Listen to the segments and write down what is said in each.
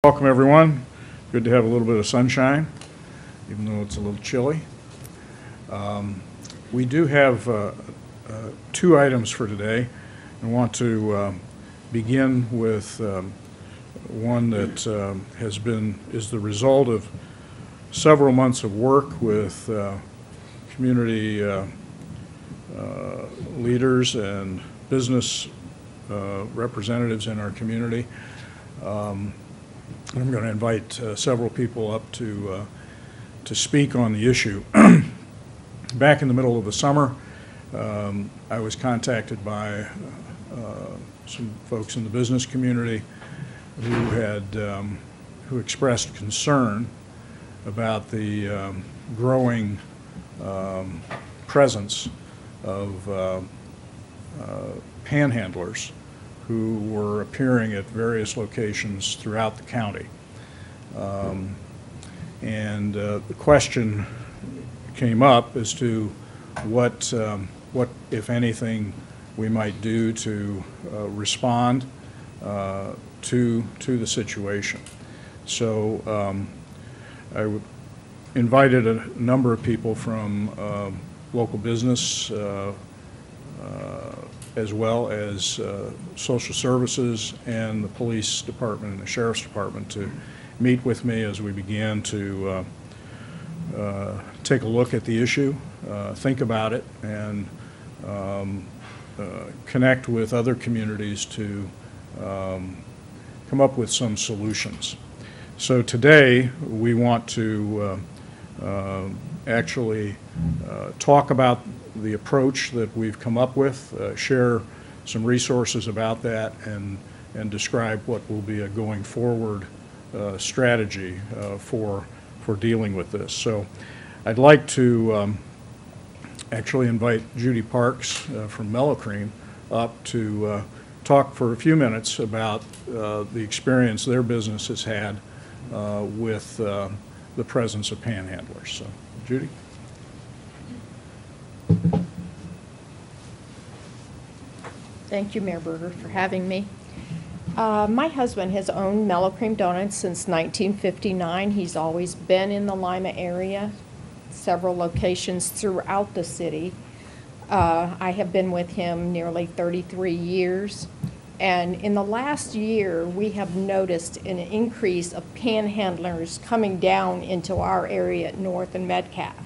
Welcome, everyone. Good to have a little bit of sunshine, even though it's a little chilly. We do have two items for today. I want to begin with one that is the result of several months of work with community leaders and business representatives in our community. I'm going to invite several people up to speak on the issue. Back in the middle of the summer, I was contacted by some folks in the business community who expressed concern about the growing presence of panhandlers who were appearing at various locations throughout the county. The question came up as to what, if anything, we might do to respond to the situation. So I invited a number of people from local business as well as social services and the police department and the sheriff's department to meet with me as we began to take a look at the issue, think about it, and connect with other communities to come up with some solutions. So today we want to actually talk about the approach that we've come up with, share some resources about that, and describe what will be a going forward strategy for dealing with this. So I'd like to actually invite Judy Parks from MelloCreme up to talk for a few minutes about the experience their business has had with the presence of panhandlers. So, Judy? Thank you, Mayor Berger, for having me. My husband has owned MelloCreme Donuts since 1959. He's always been in the Lima area, several locations throughout the city. I have been with him nearly 33 years. And in the last year, we have noticed an increase of panhandlers coming down into our area at North and Metcalf.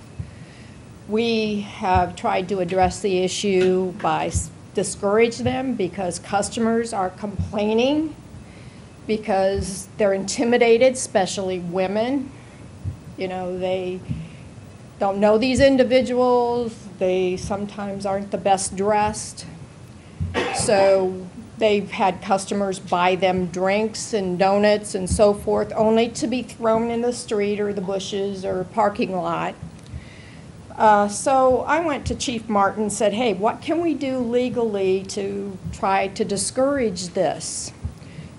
We have tried to address the issue by discourage them because customers are complaining because they're intimidated, especially women. You know, they don't know these individuals. They sometimes aren't the best dressed. So they've had customers buy them drinks and donuts and so forth only to be thrown in the street or the bushes or parking lot. So I went to Chief Martin and said, hey, what can we do legally to try to discourage this?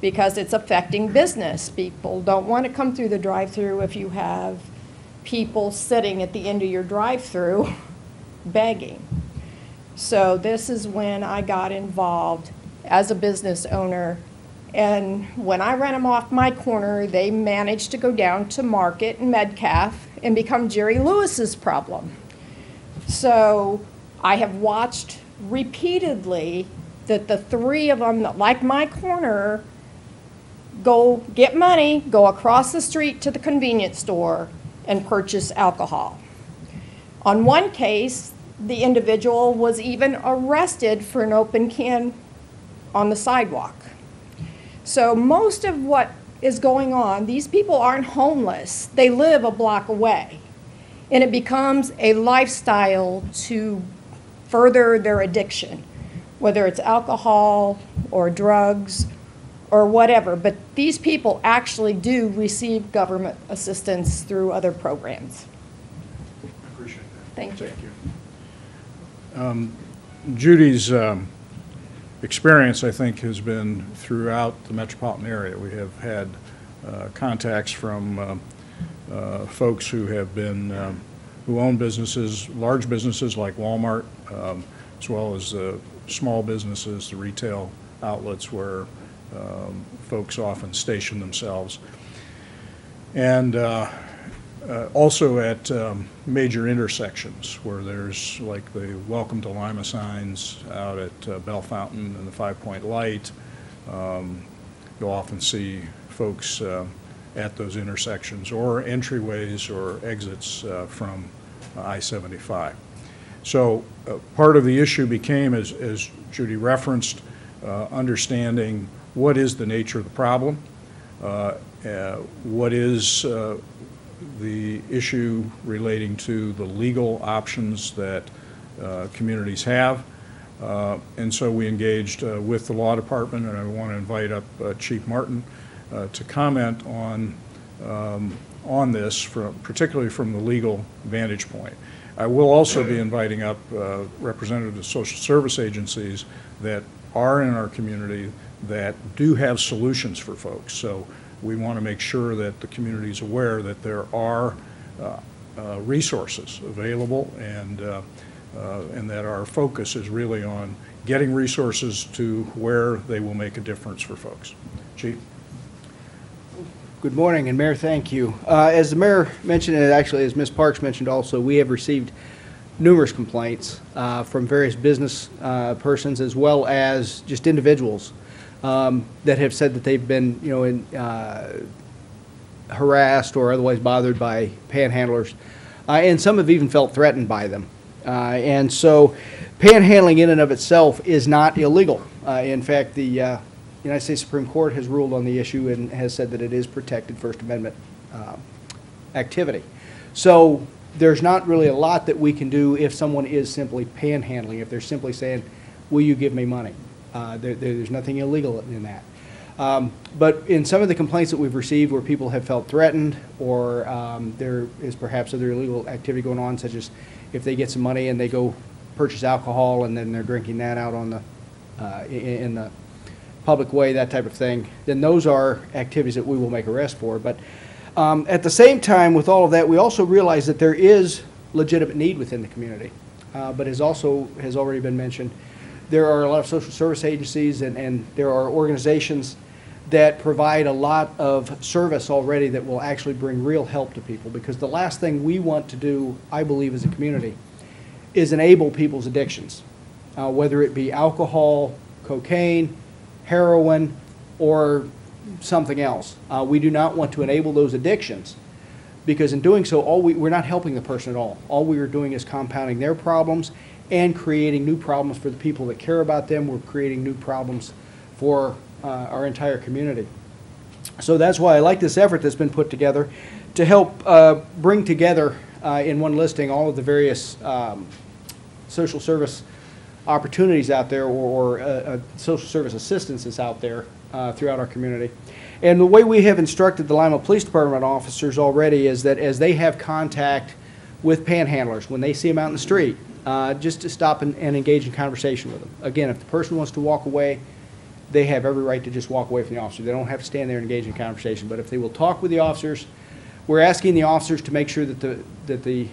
Because it's affecting business. People don't want to come through the drive-thru if you have people sitting at the end of your drive-thru begging. So this is when I got involved as a business owner. And when I ran them off my corner, they managed to go down to Market and Metcalf and become Jerry Lewis's problem. So I have watched repeatedly that the three of them that like my corner go get money, go across the street to the convenience store and purchase alcohol. On one case, the individual was even arrested for an open can on the sidewalk. So most of what is going on, these people aren't homeless. They live a block away. And it becomes a lifestyle to further their addiction, whether it's alcohol or drugs or whatever. But these people actually do receive government assistance through other programs. I appreciate that. Thank you. Thank you. Judy's experience, I think, has been throughout the metropolitan area. We have had contacts from folks who have been who own businesses, large businesses like Walmart, as well as small businesses, the retail outlets where folks often station themselves. And also at major intersections where there's like the Welcome to Lima signs out at Bell Fountain and the 5 Point Light. You'll often see folks at those intersections or entryways or exits from I-75. So part of the issue became, as Judy referenced, understanding what is the nature of the problem, what is the issue relating to the legal options that communities have. And so we engaged with the law department, and I want to invite up Chief Martin to comment on this, particularly from the legal vantage point. I will also be inviting up representatives of social service agencies that are in our community that do have solutions for folks. So we want to make sure that the community is aware that there are resources available, and that our focus is really on getting resources to where they will make a difference for folks. Chief? Good morning, and Mayor, thank you. As the Mayor mentioned, and actually as Ms. Parks mentioned also, we have received numerous complaints from various business persons as well as just individuals that have said that they've been, harassed or otherwise bothered by panhandlers, and some have even felt threatened by them. And so panhandling in and of itself is not illegal. In fact, the United States Supreme Court has ruled on the issue and has said that it is protected First Amendment activity. So there's not really a lot that we can do if someone is simply panhandling, if they're simply saying, will you give me money? There's nothing illegal in that. But in some of the complaints that we've received where people have felt threatened, or there is perhaps other illegal activity going on, such as if they get some money and they go purchase alcohol and then they're drinking that out on the in the public way, that type of thing, then those are activities that we will make arrests for. But at the same time, with all of that, we also realize that there is legitimate need within the community. But as also has already been mentioned, there are a lot of social service agencies and there are organizations that provide a lot of service already that will actually bring real help to people, because the last thing we want to do, I believe, as a community is enable people's addictions, whether it be alcohol, cocaine, heroin, or something else. We do not want to enable those addictions, because in doing so, we're not helping the person at all. All we are doing is compounding their problems and creating new problems for the people that care about them. We're creating new problems for our entire community. So that's why I like this effort that's been put together to help bring together in one listing all of the various social service opportunities out there, or social service assistance that's out there throughout our community. And the way we have instructed the Lima Police Department officers already is that as they have contact with panhandlers, when they see them out in the street, just to stop and engage in conversation with them. Again, if the person wants to walk away, they have every right to just walk away from the officer. They don't have to stand there and engage in conversation. But if they will talk with the officers, we're asking the officers to make sure that the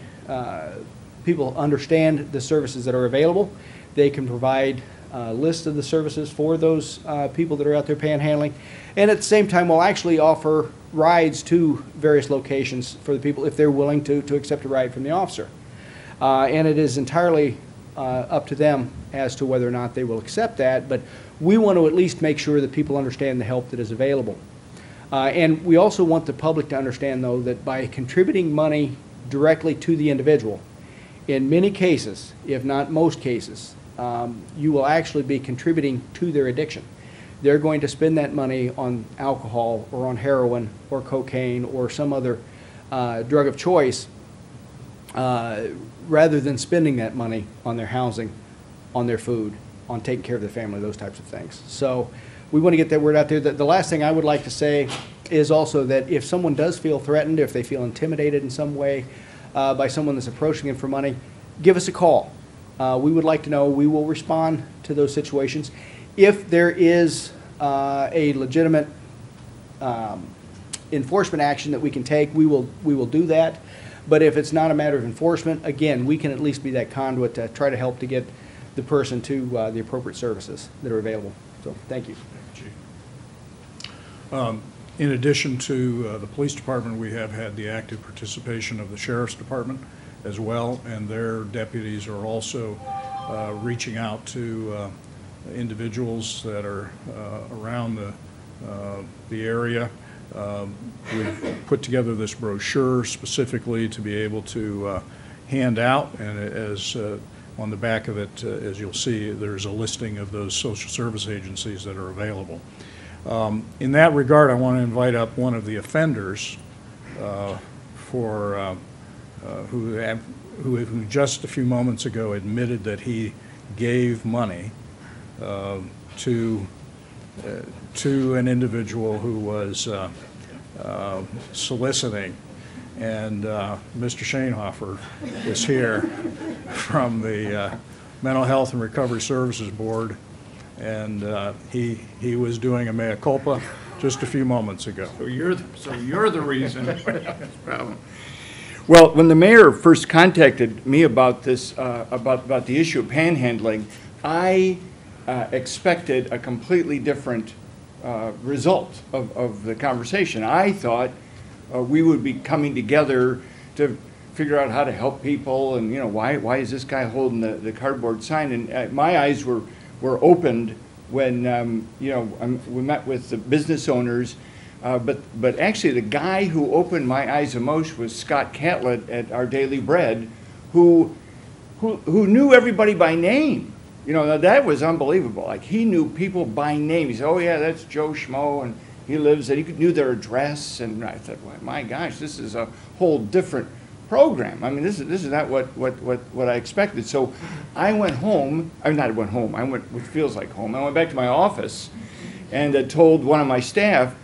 people understand the services that are available. They can provide a list of the services for those people that are out there panhandling. And at the same time, we'll actually offer rides to various locations for the people if they're willing to accept a ride from the officer. And it is entirely up to them as to whether or not they will accept that, but we want to at least make sure that people understand the help that is available. And we also want the public to understand, though, that by contributing money directly to the individual, in many cases, if not most cases, you will actually be contributing to their addiction. They're going to spend that money on alcohol or on heroin or cocaine or some other drug of choice, rather than spending that money on their housing, on their food, on taking care of their family, those types of things. So we want to get that word out there. The last thing I would like to say is also that if someone does feel threatened, if they feel intimidated in some way by someone that's approaching them for money, give us a call. We would like to know. We will respond to those situations. If there is a legitimate enforcement action that we can take, we will do that. But if it's not a matter of enforcement, again, we can at least be that conduit to try to help to get the person to the appropriate services that are available. So, thank you. Thank you, Chief. In addition to the police department, we have had the active participation of the sheriff's department as well, and their deputies are also reaching out to individuals that are around the area. We've put together this brochure specifically to be able to hand out, and as on the back of it, as you'll see, there's a listing of those social service agencies that are available. In that regard, I want to invite up one of the offenders who just a few moments ago admitted that he gave money to an individual who was soliciting. And Mr. Schoenhofer is here from the Mental Health and Recovery Services Board, and he was doing a mea culpa just a few moments ago. So you're the reason for this problem. Well, when the mayor first contacted me about this, about the issue of panhandling, I expected a completely different result of the conversation. I thought we would be coming together to figure out how to help people, and why is this guy holding the cardboard sign? And my eyes were opened when we met with the business owners. But actually, the guy who opened my eyes the most was Scott Catlett at Our Daily Bread, who knew everybody by name. Now that was unbelievable. Like, he knew people by name. He said, "Oh yeah, that's Joe Schmo, and he lives," and he knew their address. And I thought, well, my gosh, this is a whole different program. I mean, this is not what I expected. So I went home. I went home. I went, which feels like home. I went back to my office and told one of my staff,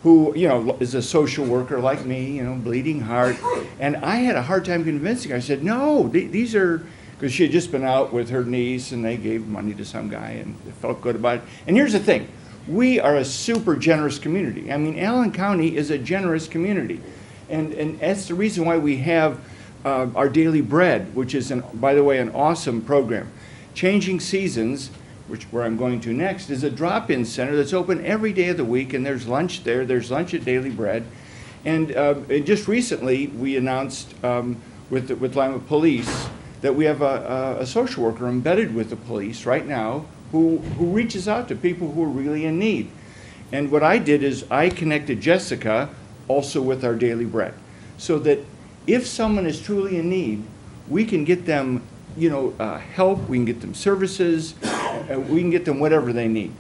who is a social worker like me, bleeding heart, and I had a hard time convincing her. I said, "No, these are," because she had just been out with her niece, and they gave money to some guy, and it felt good about it. And here's the thing: we are a super generous community. I mean, Allen County is a generous community, and that's the reason why we have Our Daily Bread, which is, by the way, an awesome program. Changing Seasons, where I'm going to next, is a drop-in center that's open every day of the week, and there's lunch there. There's lunch at Daily Bread. And just recently, we announced with Lima Police that we have a social worker embedded with the police right now who reaches out to people who are really in need. And what I did is I connected Jessica also with Our Daily Bread, so that if someone is truly in need, we can get them help, we can get them services, we can get them whatever they need.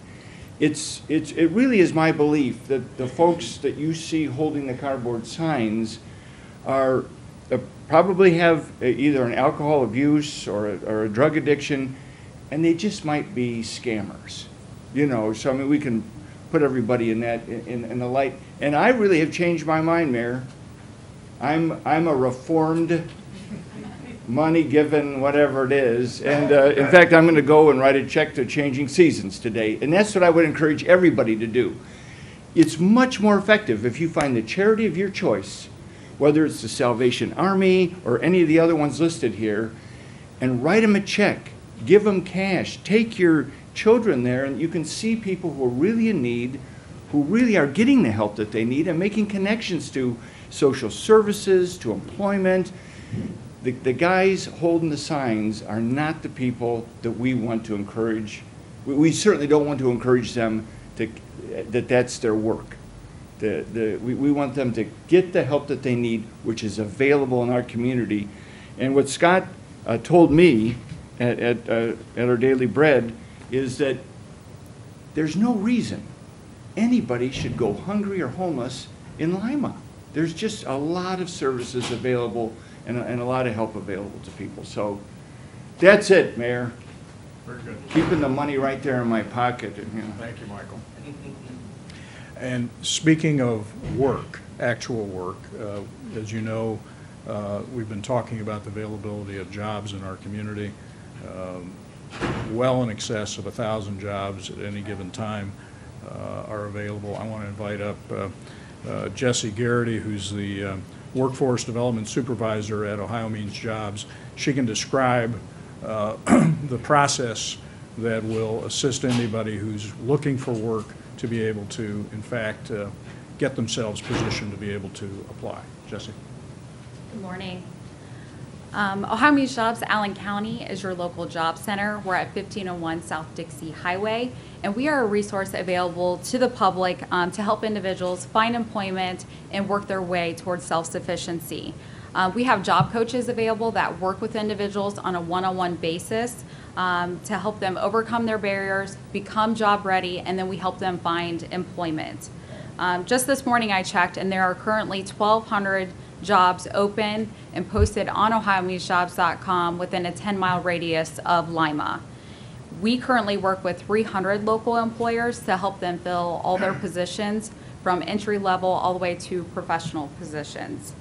It really is my belief that the folks that you see holding the cardboard signs are probably have either an alcohol abuse or a drug addiction, and they just might be scammers. So I mean, we can put everybody in that in the light. And I really have changed my mind, Mayor. I'm a reformed, money given, whatever it is. And in fact, I'm going to go and write a check to Changing Seasons today. And that's what I would encourage everybody to do. It's much more effective if you find the charity of your choice, whether it's the Salvation Army or any of the other ones listed here, and write them a check, give them cash, take your children there, and you can see people who are really in need, who really are getting the help that they need, and making connections to social services, to employment. The guys holding the signs are not the people that we want to encourage. We certainly don't want to encourage them that's their work. We want them to get the help that they need, which is available in our community. And what Scott told me at Our Daily Bread is that there's no reason anybody should go hungry or homeless in Lima. There's just a lot of services available and a lot of help available to people. So that's it, Mayor. Very good. Keeping the money right there in my pocket. Thank you, Michael. And speaking of work, actual work, as you know, we've been talking about the availability of jobs in our community. Well in excess of 1,000 jobs at any given time are available. I want to invite up Jessie Garrity, who's the Workforce Development Supervisor at Ohio Means Jobs. She can describe the process that will assist anybody who's looking for work to be able to, in fact, get themselves positioned to be able to apply. Jesse? Good morning. Ohio Means Jobs Allen County is your local job center. We're at 1501 South Dixie Highway, and we are a resource available to the public to help individuals find employment and work their way towards self-sufficiency. We have job coaches available that work with individuals on a one-on-one basis to help them overcome their barriers, become job ready, and then we help them find employment. Just this morning I checked, and there are currently 1,200 jobs open and posted on OhioMeansJobs.com within a 10-mile radius of Lima. We currently work with 300 local employers to help them fill all their positions from entry level all the way to professional positions.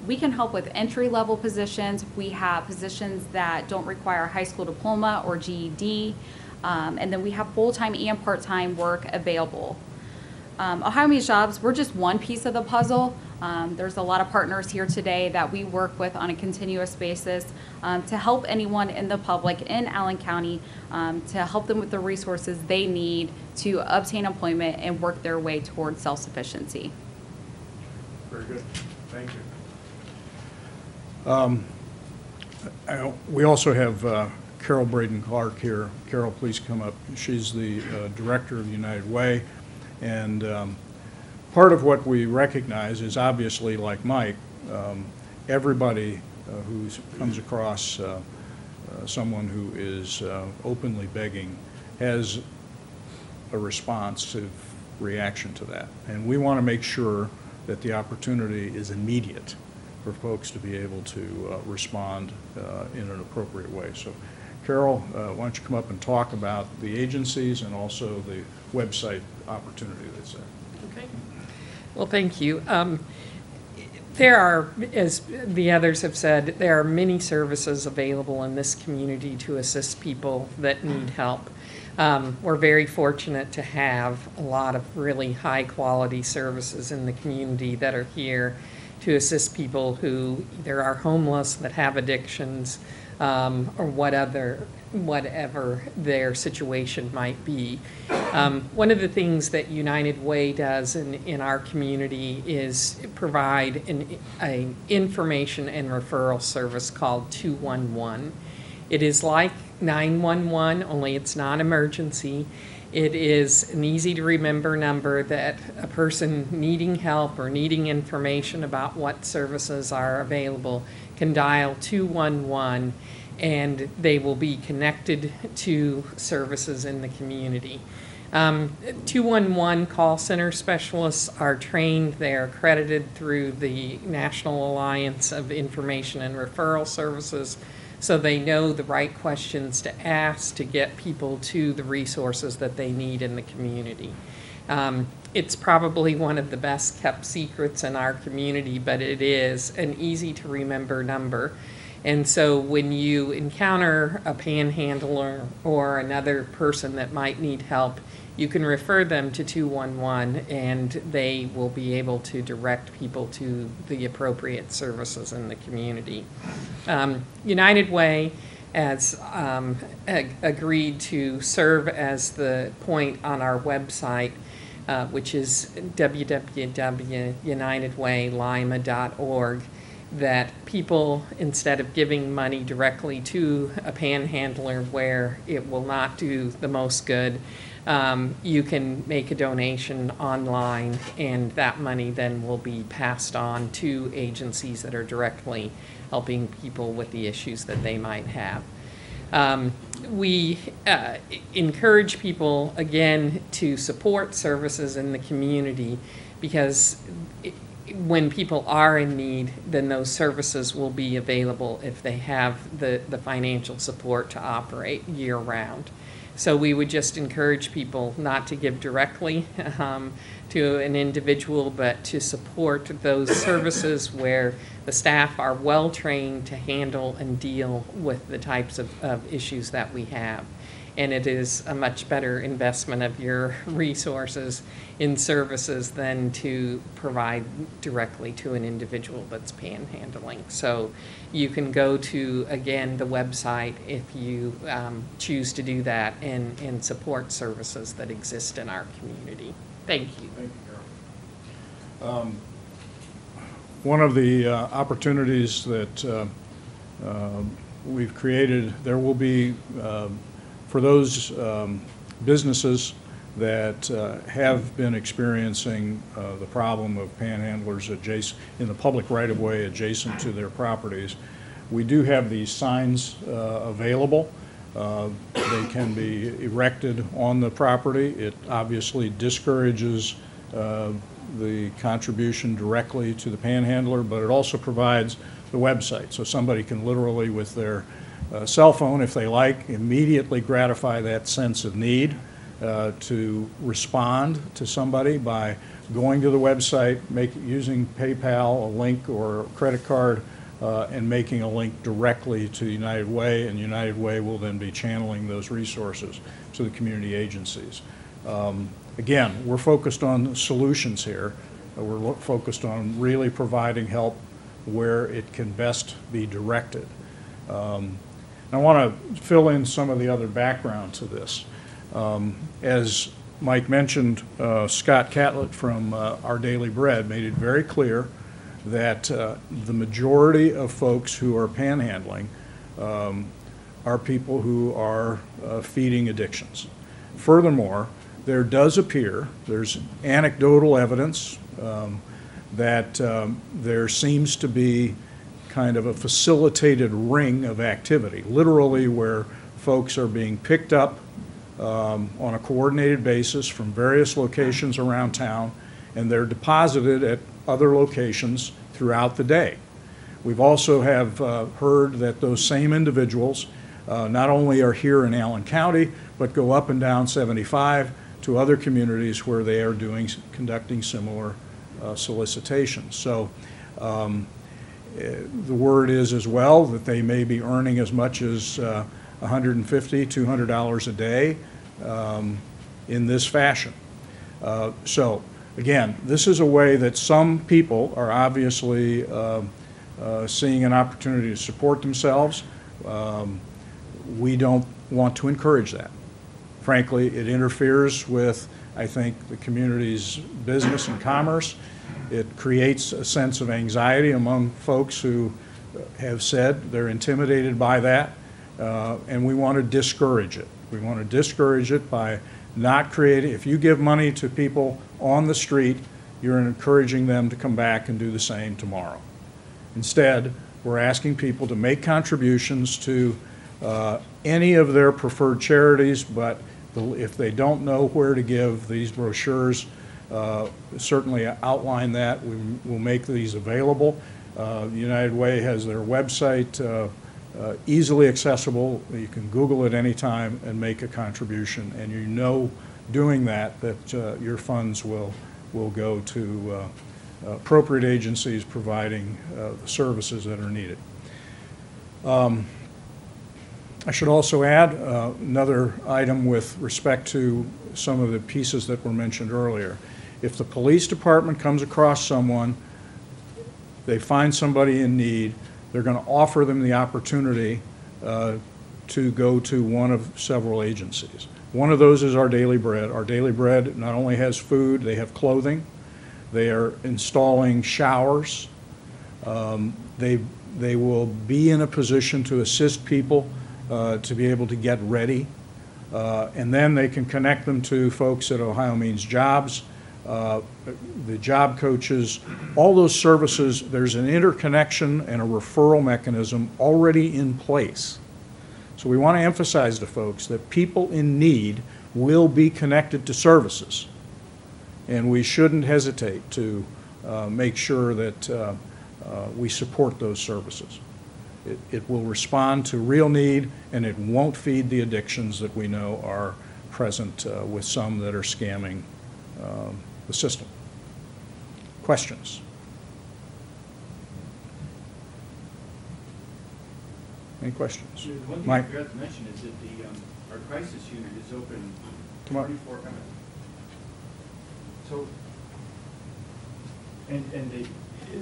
We can help with entry-level positions. We have positions that don't require a high school diploma or GED, and then we have full-time and part-time work available. Ohio Means Jobs, we're just one piece of the puzzle. There's a lot of partners here today that we work with on a continuous basis to help anyone in the public in Allen County, to help them with the resources they need to obtain employment and work their way towards self-sufficiency. Very good. Thank you. We also have Carol Braden Clarke here. Carol, please come up. She's the director of the United Way. And part of what we recognize is obviously, like Mike, everybody who comes across someone who is openly begging has a responsive reaction to that. And we want to make sure that the opportunity is immediate for folks to be able to respond in an appropriate way. So, Carol, why don't you come up and talk about the agencies and also the website opportunity that's there. Okay. Well, thank you. There are, as the others have said, there are many services available in this community to assist people that need help. We're very fortunate to have a lot of really high quality services in the community that are here to assist people who either are homeless, that have addictions, or whatever their situation might be. One of the things that United Way does in our community is provide an information and referral service called 211. It is like 911, only it's not emergency. It is an easy to remember number that a person needing help or needing information about what services are available can dial 211 and they will be connected to services in the community. 211 call center specialists are trained. They are accredited through the National Alliance of Information and Referral Services, so they know the right questions to ask to get people to the resources that they need in the community. It's probably one of the best kept secrets in our community, but it is an easy to remember number. And so when you encounter a panhandler or another person that might need help, you can refer them to 211 and they will be able to direct people to the appropriate services in the community. United Way has agreed to serve as the point on our website, which is www.unitedwaylima.org, that people, instead of giving money directly to a panhandler where it will not do the most good, you can make a donation online and that money then will be passed on to agencies that are directly helping people with the issues that they might have. We encourage people, again, to support services in the community because when people are in need, then those services will be available if they have the financial support to operate year-round. So we would just encourage people not to give directly to an individual, but to support those services where the staff are well trained to handle and deal with the types of issues that we have. and it is a much better investment of your resources in services than to provide directly to an individual that's panhandling. So you can go to, again, the website if you choose to do that and support services that exist in our community. Thank you. Thank you, Carol. One of the opportunities that we've created, there will be, for those businesses that have been experiencing the problem of panhandlers adjacent, in the public right-of-way adjacent to their properties, we do have these signs available. They can be erected on the property. It obviously discourages the contribution directly to the panhandler, but it also provides the website. So somebody can literally, with their cell phone, if they like, immediately gratify that sense of need to respond to somebody by going to the website, using PayPal, a link, or a credit card, and making a link directly to United Way, and United Way will then be channeling those resources to the community agencies. Again, we're focused on solutions here. We're focused on really providing help where it can best be directed. I want to fill in some of the other background to this. As Mike mentioned, Scott Catlett from Our Daily Bread made it very clear that the majority of folks who are panhandling are people who are feeding addictions. Furthermore, there does appear, there's anecdotal evidence that there seems to be kind of a facilitated ring of activity, literally where folks are being picked up on a coordinated basis from various locations around town, and they're deposited at other locations throughout the day. We've also have heard that those same individuals not only are here in Allen County, but go up and down 75 to other communities where they are conducting similar solicitations. So the word is as well that they may be earning as much as $150, $200 a day in this fashion. So again, this is a way that some people are obviously seeing an opportunity to support themselves. We don't want to encourage that. Frankly, it interferes with, I think, the community's business and commerce. It creates a sense of anxiety among folks who have said they're intimidated by that, and we want to discourage it. We want to discourage it by not creating, if you give money to people on the street, you're encouraging them to come back and do the same tomorrow. Instead, we're asking people to make contributions to any of their preferred charities, but if they don't know where to give, these brochures certainly outline that. We'll make these available. United Way has their website easily accessible. You can Google it anytime and make a contribution, and you know doing that your funds will go to appropriate agencies providing the services that are needed. I should also add another item with respect to some of the pieces that were mentioned earlier. If the police department comes across someone, they find somebody in need, they're going to offer them the opportunity to go to one of several agencies. One of those is Our Daily Bread. Our Daily Bread not only has food, they have clothing. They are installing showers. They will be in a position to assist people to be able to get ready. And then they can connect them to folks at Ohio Means Jobs, the job coaches, all those services. There's an interconnection and a referral mechanism already in place. So we want to emphasize to folks that people in need will be connected to services, and we shouldn't hesitate to make sure that we support those services. It will respond to real need, and it won't feed the addictions that we know are present with some that are scamming the system. Questions? Any questions? The one thing I Mike? forgot to mention is that our crisis unit is open Come up. 24 hours. So, and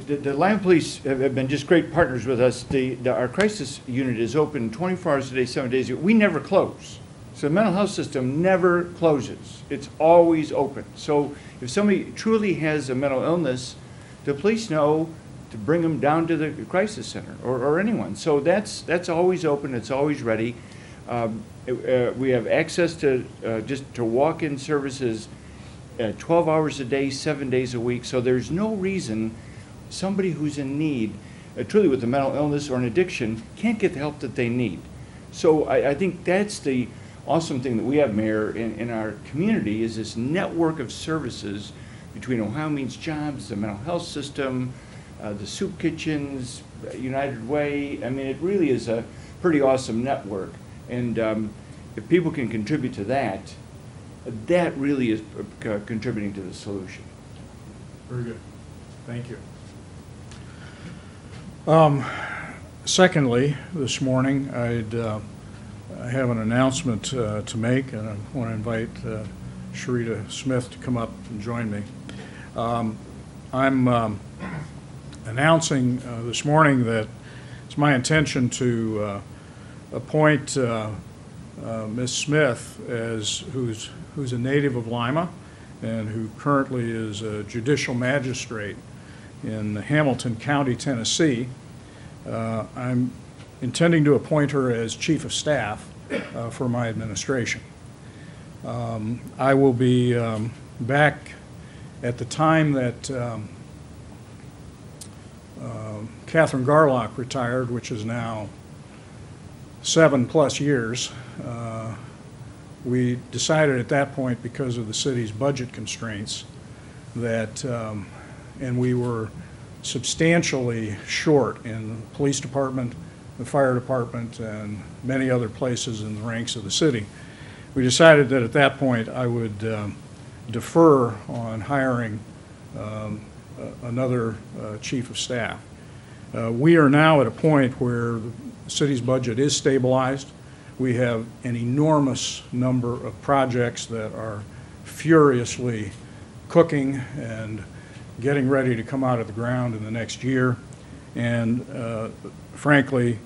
the Lima Police have been just great partners with us. Our crisis unit is open 24 hours a day, 7 days a week. We never close. So the mental health system never closes. It's always open. So if somebody truly has a mental illness, the police know to bring them down to the crisis center or anyone. So that's always open. It's always ready. We have access to just to walk-in services 12 hours a day, 7 days a week. So there's no reason somebody who's in need, truly with a mental illness or an addiction, can't get the help that they need. So I think that's the awesome thing that we have, Mayor, in our community is this network of services between Ohio Means Jobs, the mental health system, the soup kitchens, United Way. I mean, it really is a pretty awesome network. And if people can contribute to that, that really is contributing to the solution. Very good. Thank you. Secondly, this morning, I have an announcement to make, and I want to invite Sharetta Smith to come up and join me. I'm announcing this morning that it's my intention to appoint Ms. Smith, who's a native of Lima and who currently is a judicial magistrate in Hamilton County, Tennessee. I'm intending to appoint her as Chief of Staff for my administration. I will be back at the time that Catherine Garlock retired, which is now 7+ years. We decided at that point, because of the city's budget constraints, that, and we were substantially short in the police department, the fire department, and many other places in the ranks of the city. We decided that at that point I would defer on hiring another chief of staff. We are now at a point where the city's budget is stabilized. We have an enormous number of projects that are furiously cooking and getting ready to come out of the ground in the next year. And frankly,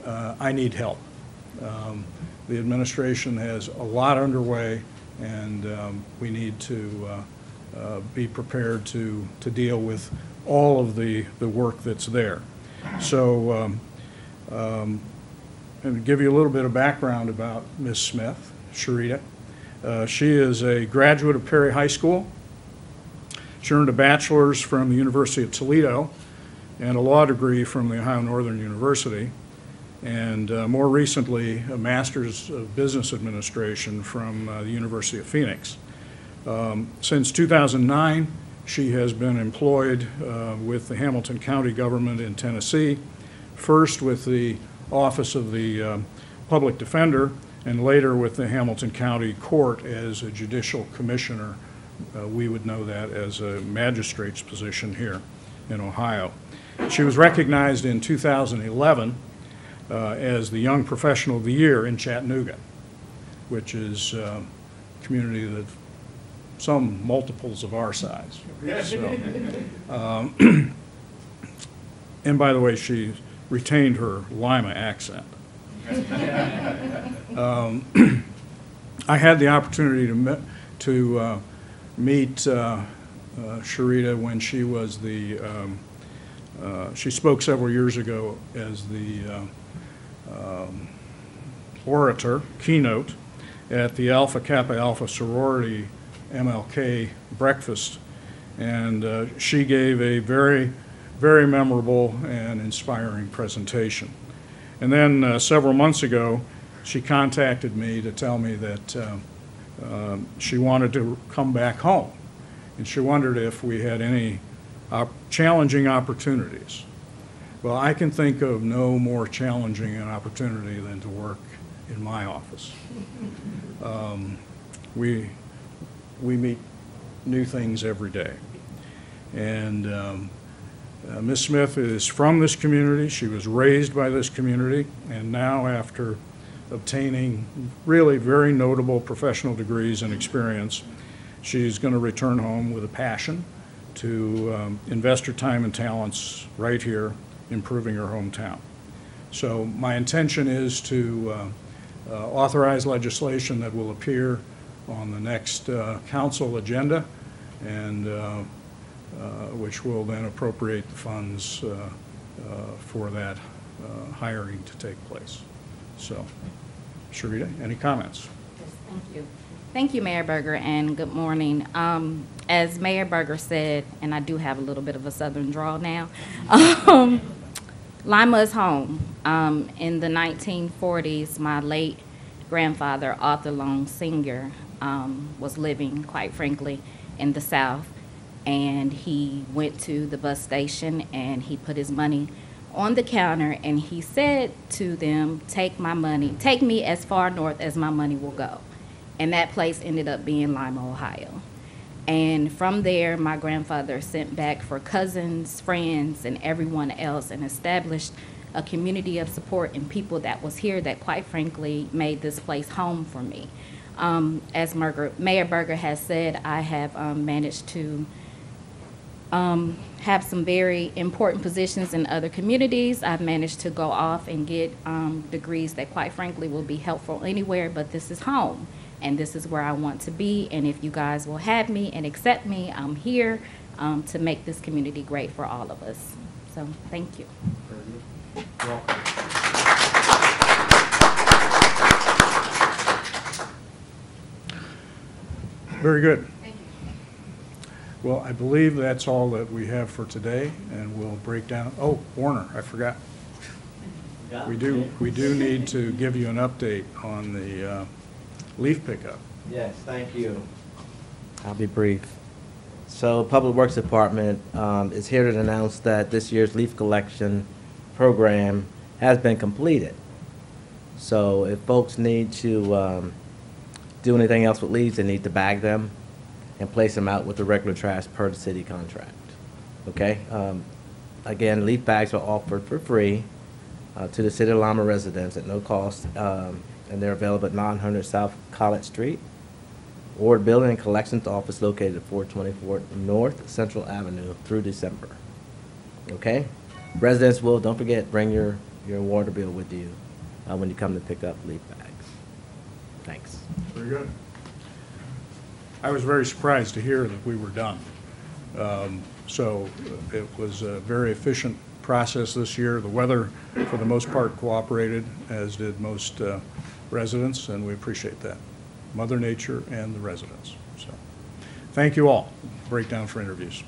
I need help. The administration has a lot underway, and we need to be prepared to deal with all of the work that's there. So and to give you a little bit of background about Ms. Smith, Sharetta. She is a graduate of Perry High School. She earned a bachelor's from the University of Toledo and a law degree from the Ohio Northern University, and more recently a master's of business administration from the University of Phoenix. Since 2009, she has been employed with the Hamilton County government in Tennessee, first with the Office of the Public Defender and later with the Hamilton County Court as a judicial commissioner. We would know that as a magistrate's position here in Ohio. She was recognized in 2011 as the Young Professional of the Year in Chattanooga, which is a community that some multiples of our size. So, and by the way, she retained her Lima accent. I had the opportunity to meet Sharetta when she was the, she spoke several years ago as the orator, keynote, at the Alpha Kappa Alpha sorority MLK breakfast, and she gave a very memorable and inspiring presentation. And then several months ago, she contacted me to tell me that she wanted to come back home, and she wondered if we had any challenging opportunities. Well, I can think of no more challenging an opportunity than to work in my office. We meet new things every day, and Ms. Smith is from this community. She was raised by this community, and now after obtaining really very notable professional degrees and experience, she's going to return home with a passion to invest her time and talents right here, improving her hometown. So my intention is to authorize legislation that will appear on the next council agenda, and which will then appropriate the funds for that hiring to take place. So, Sharetta, any comments? Yes, thank you. Thank you, Mayor Berger, and good morning. As Mayor Berger said, and I do have a little bit of a southern drawl now, Lima is home. In the 1940s, my late grandfather, Arthur Long Sr., was living, quite frankly, in the South. And he went to the bus station and he put his money on the counter and he said to them, take my money, take me as far north as my money will go. And that place ended up being Lima, Ohio. And from there, my grandfather sent back for cousins, friends, and everyone else and established a community of support and people that was here that, quite frankly, made this place home for me. As Mayor Berger has said, I have managed to have some very important positions in other communities. I've managed to go off and get degrees that, quite frankly, will be helpful anywhere, but this is home, and this is where I want to be, and if you guys will have me and accept me, I'm here to make this community great for all of us. So, thank you. Very good. Well, I believe that's all that we have for today, and we'll break down. Oh, Warner, I forgot. We do need to give you an update on the leaf pickup. Yes, thank you. I'll be brief. So, Public Works Department is here to announce that this year's leaf collection program has been completed. So, if folks need to do anything else with leaves, they need to bag them and place them out with the regular trash per the city contract. Okay? Again, leaf bags are offered for free to the City of Lima residents at no cost, and they're available at 900 South College Street, or the building and collections office located at 424 North Central Avenue through December. Okay? Residents will, don't forget, bring your water bill with you when you come to pick up leaf bags. Thanks. Very good. I was very surprised to hear that we were done. So it was a very efficient process this year. The weather, for the most part, cooperated, as did most residents, and we appreciate that. Mother Nature and the residents. So thank you all. Breakdown for interviews.